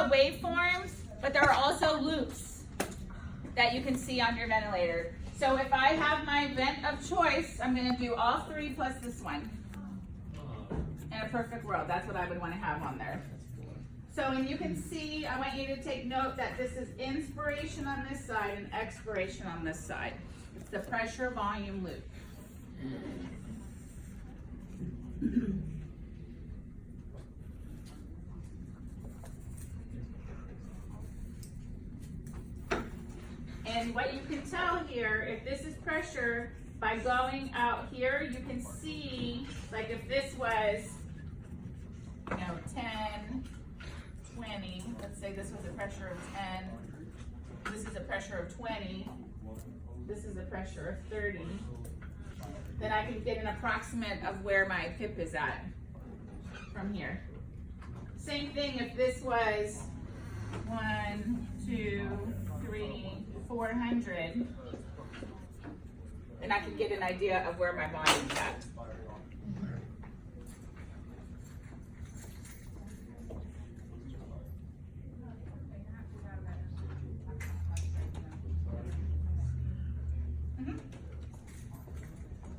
got waveforms, but there are also loops that you can see on your ventilator. So if I have my vent of choice, I'm gonna do all three plus this one. In a perfect world, that's what I would wanna have on there. So, and you can see, I want you to take note that this is inspiration on this side and expiration on this side. It's the pressure volume loop. And what you can tell here, if this is pressure, by going out here, you can see, like if this was, 10, 20, let's say this was a pressure of 10, this is a pressure of 20, this is a pressure of 30, then I can get an approximate of where my PIP is at from here. Same thing if this was 1, 2, 3, 400, then I can get an idea of where my volume's at.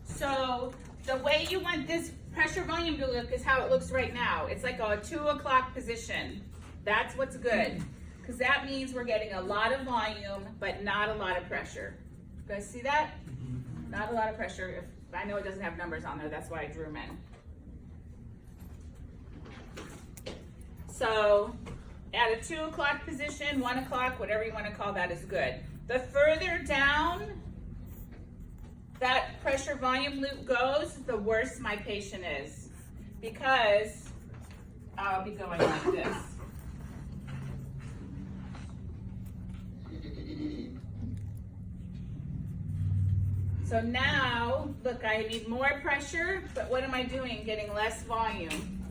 So the way you want this pressure volume to look is how it looks right now. It's like a 2 o'clock position. That's what's good, because that means we're getting a lot of volume, but not a lot of pressure. You guys see that? Not a lot of pressure. I know it doesn't have numbers on there, that's why I drew them in. So at a 2 o'clock position, 1 o'clock, whatever you want to call that is good. The further down that pressure volume loop goes, the worse my patient is, because I'll be going like this. So now, look, I need more pressure, but what am I doing? Getting less volume.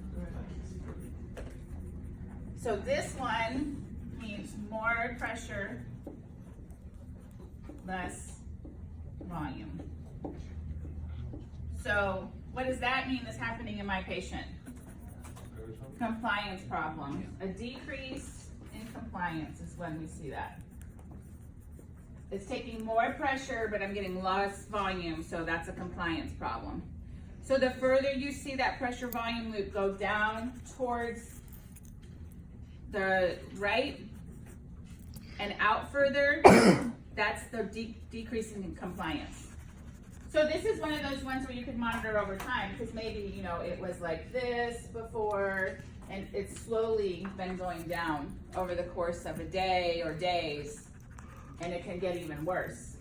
So this one needs more pressure, less volume. So what does that mean is happening in my patient? Compliance problem. A decrease in compliance is when we see that. It's taking more pressure, but I'm getting less volume, so that's a compliance problem. So the further you see that pressure volume loop go down towards the right and out further, that's the decreasing in compliance. So this is one of those ones where you could monitor over time, because maybe, it was like this before, and it's slowly been going down over the course of a day or days, and it can get even worse.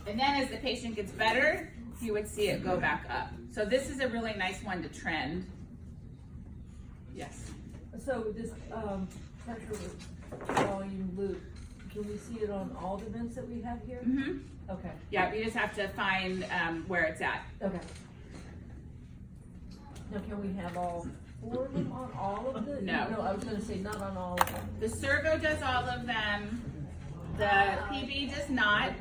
And then as the patient gets better, you would see it go back up. So this is a really nice one to trend. Yes? So this pressure volume loop, can we see it on all the vents that we have here? Mm-hmm. Okay. Yeah, you just have to find where it's at. Okay. Now, can we have all 4 of them on all of the? No. No, I was going to say not on all of them. The Servo does all of them. The PB does not.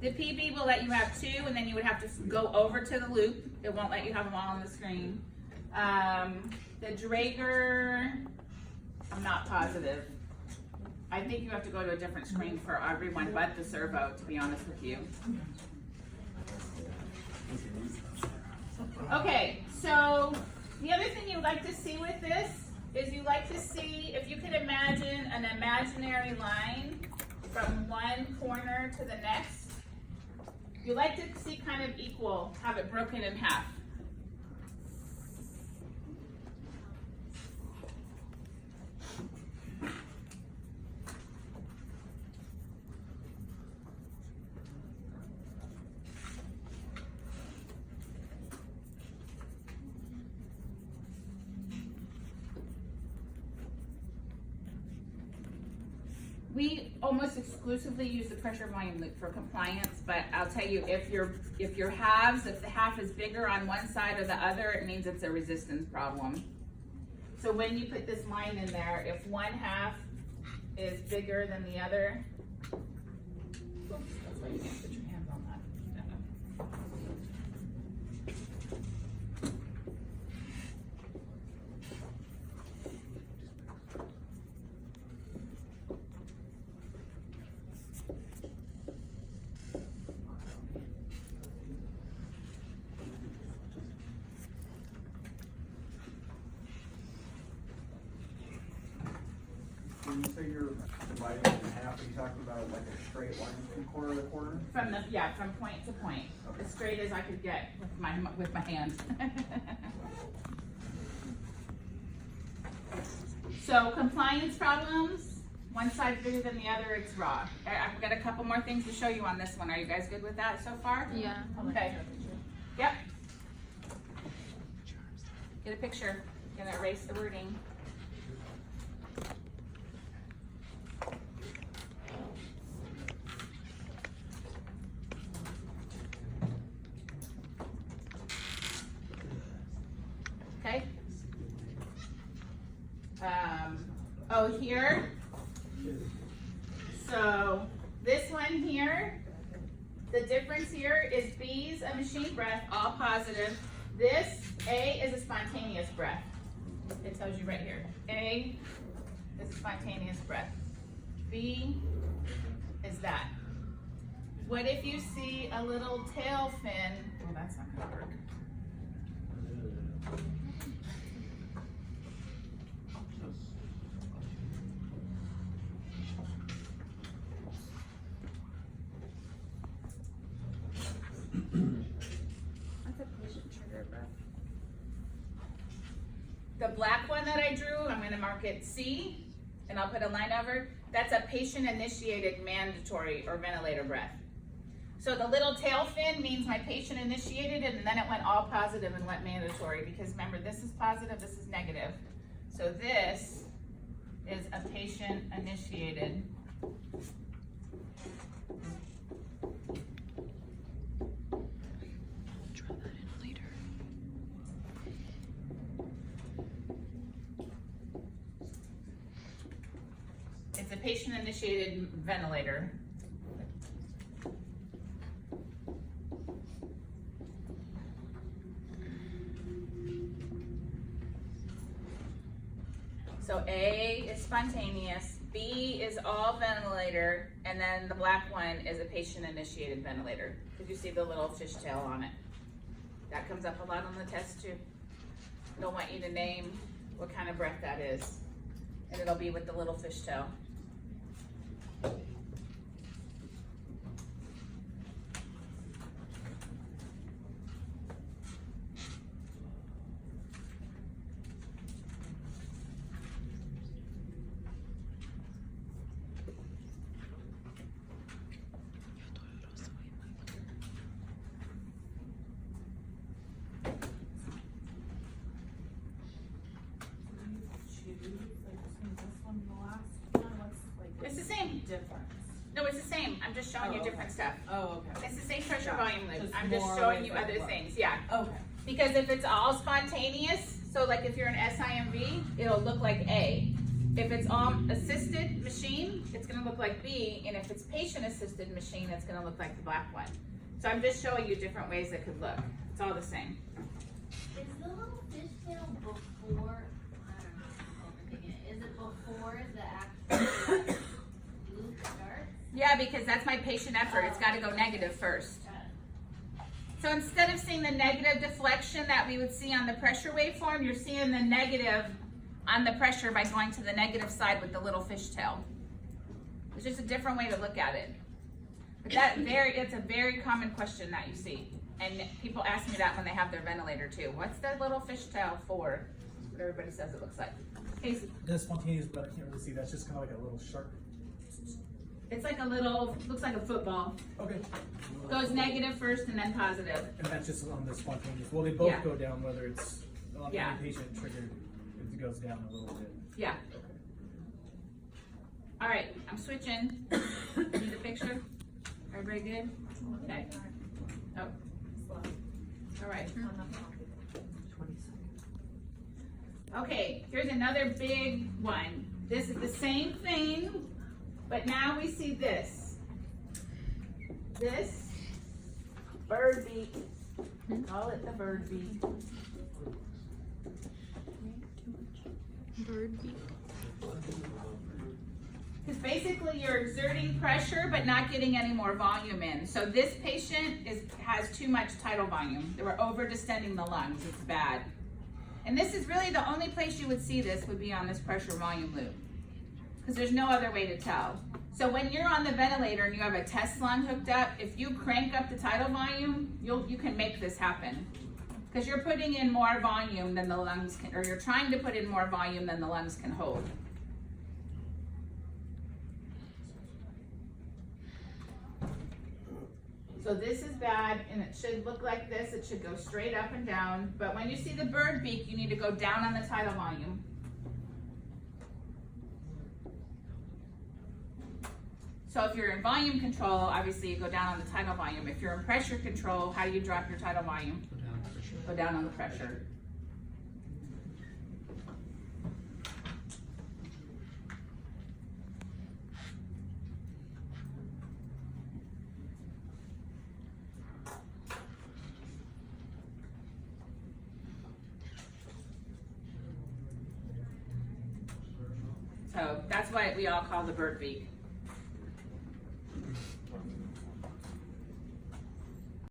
The PB will let you have 2, and then you would have to go over to the loop. It won't let you have them all on the screen. The Draeger, I'm not positive. I think you have to go to a different screen for everyone but the Servo, to be honest with you. Okay, so the other thing you like to see with this is you like to see, if you could imagine an imaginary line from one corner to the next, you like to see kind of equal, have it broken in half. We almost exclusively use the pressure volume loop for compliance, but I'll tell you, if the half is bigger on one side or the other, it means it's a resistance problem. So when you put this line in there, if one half is bigger than the other, oops, that's why you can't put your hands on that. when you say you're dividing it in half, are you talking about like a straight line from corner to corner? From point to point, as straight as I could get with my hand. So compliance problems, one side's bigger than the other, it's raw. I've got a couple more things to show you on this one. Are you guys good with that so far? Yeah. Okay. Yep. Get a picture. Gonna erase the wording. Okay. Oh, here. So this one here, the difference here is B's a machine breath, all positive. This A is a spontaneous breath. It tells you right here. A is a spontaneous breath. B is that. What if you see a little tail fin? Oh, that's not gonna work. That's a patient trigger breath. The black one that I drew, I'm gonna mark it C, and I'll put a line over. That's a patient-initiated mandatory or ventilator breath. So the little tail fin means my patient initiated it, and then it went all positive and went mandatory, because remember, this is positive, this is negative. So this is a patient-initiated. Draw that in later. It's a patient-initiated ventilator. So A is spontaneous, B is all ventilator, and then the black one is a patient-initiated ventilator. Did you see the little fishtail on it? That comes up a lot on the test too. They'll want you to name what kind of breath that is, and it'll be with the little fishtail. It's the same. No, it's the same. I'm just showing you different stuff. Oh, okay. It's the same pressure Gotcha. volume loop. Just I'm just more showing ways you that other it works. things, yeah. Okay. Because if it's all spontaneous, so like if you're an SIMV, it'll look like A. If it's all assisted machine, it's gonna look like B, and if it's patient assisted machine, it's gonna look like the black one. So I'm just showing you different ways it could look. It's all the same. Is the little fishtail before, I don't know, I'm overthinking it. Is it before the actual loop starts? Yeah, because that's my patient effort. It's gotta go negative first. So instead of seeing the negative deflection that we would see on the pressure waveform, you're seeing the negative on the pressure by going to the negative side with the little fishtail. It's just a different way to look at it. But it's a very common question that you see. And people ask me that when they have their ventilator too. What's the little fishtail for? That's what everybody says it looks like. Casey, The spontaneous, but I can't really see. That's just kind of like a little shark. it's like a little, looks like a football. Okay. Goes negative first and then positive. And that's just on the spontaneous. Well, they both Yeah. go down, whether it's on Yeah. any patient triggered, it goes down a little bit. Yeah. All right, I'm switching. Need a picture? Everybody good? Okay. Oh. All right. Okay, here's another big one. This is the same thing, but now we see this. This bird beak. Call it the bird beak. Bird beak. Because basically you're exerting pressure but not getting any more volume in. So this patient has too much tidal volume. They were over distending the lungs. It's bad. And this is really the only place you would see this would be on this pressure volume loop. because there's no other way to tell. So when you're on the ventilator and you have a test lung hooked up, if you crank up the tidal volume, you can make this happen. Because you're putting in more volume than the lungs can, or you're trying to put in more volume than the lungs can hold. So this is bad, and it should look like this. It should go straight up and down. But when you see the bird beak, you need to go down on the tidal volume. So if you're in volume control, obviously you go down on the tidal volume. If you're in pressure control, how do you drop your tidal volume? Go down on the pressure. So that's what we all call the bird beak.